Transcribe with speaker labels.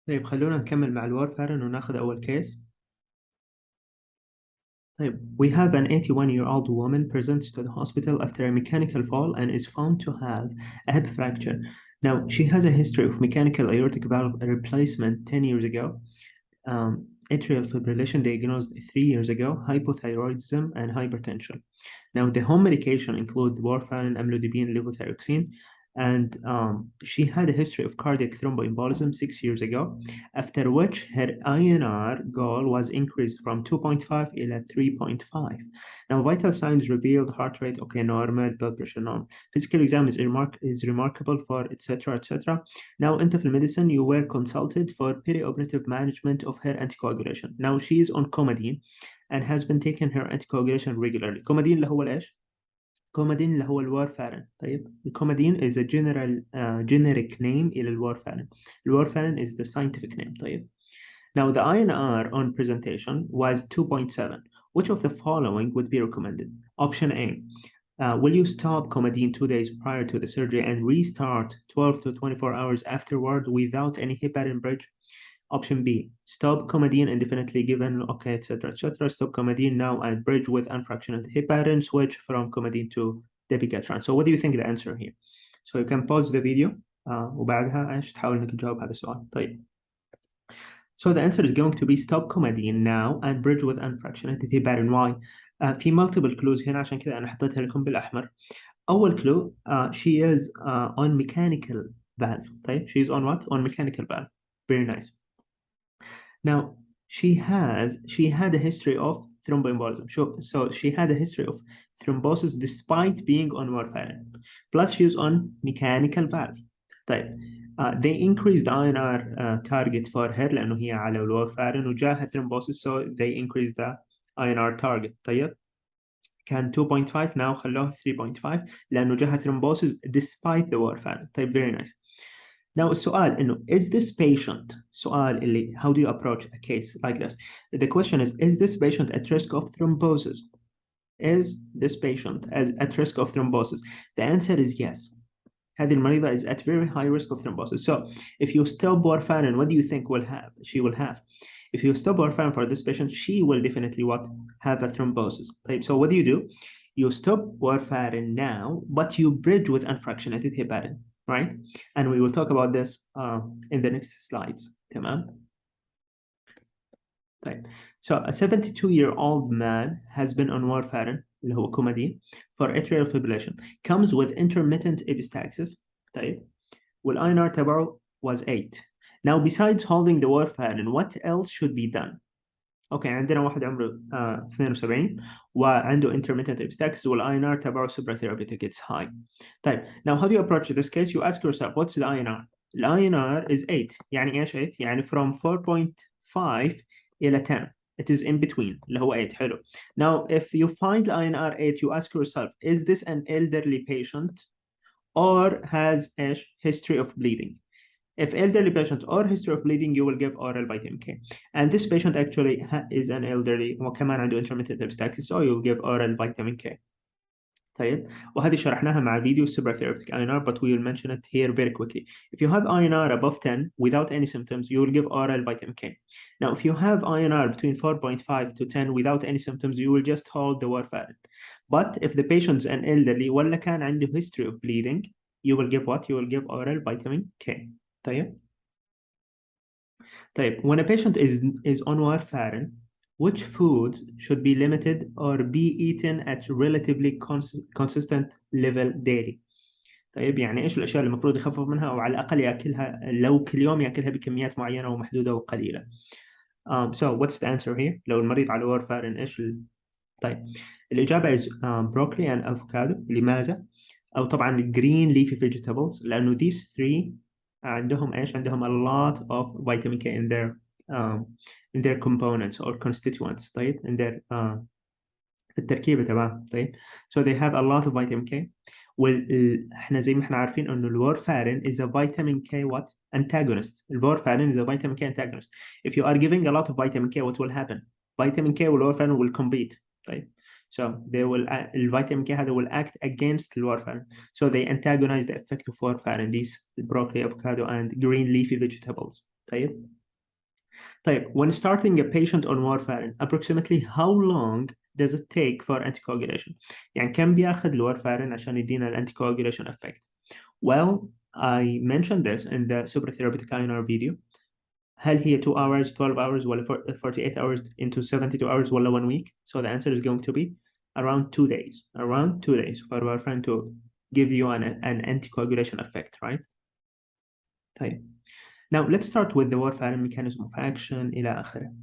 Speaker 1: طيب خلونا نكمل مع الورفارين وناخذ أول كيس. طيب, we have an 81-year-old woman presents to the hospital after a mechanical fall and is found to have a hip fracture. Now, she has a history of mechanical aortic valve replacement 10 years ago, atrial fibrillation diagnosed 3 years ago, hypothyroidism, and hypertension. Now, the home medication include warfarin, amlodipine, levothyroxine, and she had a history of cardiac thromboembolism 6 years ago, after which her INR goal was increased from 2.5 ila 3.5. Now, vital signs revealed heart rate, okay, normal, blood pressure normal. Physical exam is remarkable for etc. etc. Now, into medicine, you were consulted for perioperative management of her anticoagulation. Now, she is on comadine and has been taking her anticoagulation regularly. comadine اللي هو ايش؟ كومادين اللي هو الوارفارين. طيب, الكومادين is a generic name إلى الوارفارين. الوارفارين is the scientific name. طيب. Now, the INR on presentation was 2.7. Which of the following would be recommended? Option A. Will you stop comadine 2 days prior to the surgery and restart 12 to 24 hours afterward without any heparin bridge? Option B, stop comadine indefinitely given, okay, etc., etc. Stop comadine now and bridge with unfractionated heparin, switch from comadine to dabigatran. So what do you think the answer here? So you can pause the video وبعدها ايش تحاول انك تجاوب هذا السؤال. طيب. So the answer is going to be stop comadine now and bridge with unfractionated heparin. Why? في multiple clues هنا, عشان كذا انا حطيتها لكم بالاحمر. اول clue, she is on mechanical valve. طيب, she is on what? On mechanical valve. Very nice. Now, she had a history of thromboembolism. So she had a history of thrombosis despite being on warfarin. Plus, she was on mechanical valve. طيب, they increased the INR target for her لأنه هي على الورفارين وجاها thrombosis, so they increased the INR target. طيب, كان 2.5, now خلوه 3.5 لأنه جاها thrombosis despite the warfarin. طيب, very nice. Now السؤال إنه is this patient, سؤال اللي how do you approach a case like this? The question is this patient at risk of thrombosis? Is this patient at risk of thrombosis? The answer is yes. هذه المريضة is at very high risk of thrombosis. So if you stop warfarin, what do you think she will have? If you stop warfarin for this patient, she will definitely have a thrombosis. طيب, so what do? You stop warfarin now, but you bridge with unfractionated heparin, right? And we will talk about this in the next slides. تمام? طيب. So a 72-year-old man has been on warfarin اللي هو comadine for atrial fibrillation, comes with intermittent epistaxis. طيب, والINR تبعه was 8. Now besides holding the warfarin, what else should be done? اوكي, عندنا واحد عمره 72 وعنده intermittent epistaxis والINR تبعه supratherapeutic, it's high. طيب, now how do you approach this case? You ask yourself, what's the INR? The INR is 8. يعني ايش 8؟ يعني from 4.5 إلى 10. It is in between اللي هو 8. حلو. Now if you find INR 8, you ask yourself, is this an elderly patient or has a history of bleeding? If elderly patient or history of bleeding, you will give oral vitamin K. And this patient actually is an elderly وكمان عنده intermittent epistaxis, so you will give oral vitamin K. طيب, وهذه شرحناها مع فيديو supratherapeutic INR, but we will mention it here very quickly. If you have INR above 10 without any symptoms, you will give oral vitamin K. Now, if you have INR between 4.5 to 10 without any symptoms, you will just hold the warfarin. But if the patient's an elderly ولا كان عنده history of bleeding, you will give what? You will give oral vitamin K. طيب. When a patient is on warfarin, which foods should be limited or be eaten at relatively consistent level daily? طيب, يعني ايش الاشياء اللي المفروض يخفف منها او على الاقل ياكلها لو كل يوم ياكلها بكميات معينه ومحدوده وقليله. So what's the answer here? لو المريض على warfarin ايش طيب, الإجابة is broccoli and avocado. لماذا؟ أو طبعا green leafy vegetables لأنه these three عندهم إيش؟ عندهم a lot of vitamin K in their components or constituents. طيب, in their في التركيبة تبعهم. طيب, so they have a lot of vitamin K. احنا زي ما احنا عارفين انه الورفارين is a vitamin K what? Antagonist. الورفارين is a vitamin K antagonist. If you are giving a lot of vitamin K, what will happen? Vitamin K والورفارين will compete. طيب, so they will الفيتامين K هذا will act against الورفارين. So they antagonize the effect of warfarin, these broccoli, avocado, and green leafy vegetables. طيب when starting a patient on warfarin approximately how long does it take for anticoagulation يعني كم بياخد الورفارين عشان يدينا الانتيكواجوليشن effect. Well, I mentioned this in the supratherapeutic INR video. هل هي 2 hours 12 hours ولا 48 hours into 72 hours ولا 1 week? So the answer is going to be around 2 days. Around 2 days for warfarin to give you an anticoagulation effect, right? طيب. Now let's start with the warfarin mechanism of action إلى آخره.